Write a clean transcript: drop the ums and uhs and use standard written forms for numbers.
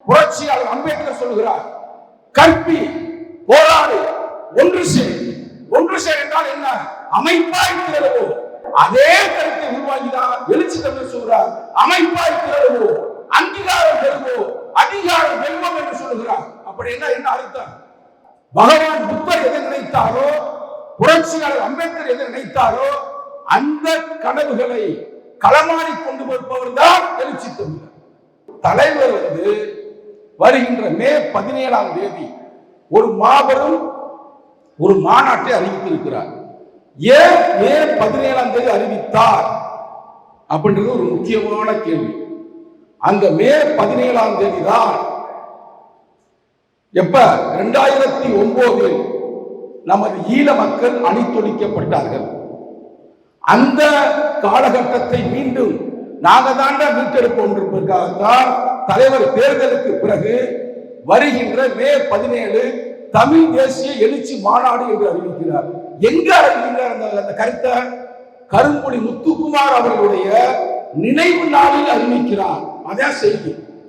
புரட்சியாளர் அம்பேத்கர் சொல்லுகிறார், கற்பி, போராடு, ஒன்று சேர். ஒன்று சேர் என்றால் என்ன? அமைப்பாய் திரளுவோம். அதே கருத்தை உருவாக்கிதான் எழுச்சி தமிழர் சொல்கிறார், அமைப்பாய் திரளுவோம், அங்கீகாரம் பெறுவோம், அதிகாரம் வெல்வோம் என்று சொல்லுகிறார். அப்படி என்ன அர்த்தம்? பகவான் புத்தர் எதை நினைத்தாரோ, புரட்சியாளர் அம்பேத்கர் எதை நினைத்தாரோ, அந்த கனவுகளை களமாடி கொண்டு வருபவர் தான் எழுச்சி தமிழர். தலைவர் வருகின்ற மே 17ஆம் தேதி ஒரு மாபெரும் ஒரு மாநாட்டை அறிவித்திருக்கிறார். ஏன் மே 17ஆம் தேதி அறிவித்தார் அப்படின்றது ஒரு முக்கியமான கேள்வி. அந்த மே 17ஆம் தேதி தான் எப்ப 2009 நமது ஈழ மக்கள் அணித்தொழிக்கப்பட்டார்கள். அந்த காலகட்டத்தை மீண்டும் நாங்க தான் மீட்டெடுப்போம் என்பதற்காகத்தான் தலைவர் தேர்தலுக்கு பிறகு வருகின்ற மே 17 தமிழ் தேசிய எழுச்சி மாநாடு என்று அறிவிக்கிறார். எங்க அறிவிக்கிறார் அந்த கருத்தை? கரும்புலி முத்துக்குமார் அவர்களுடைய நினைவு நாளில் அறிவிக்கிறார். அதான் செய்தி.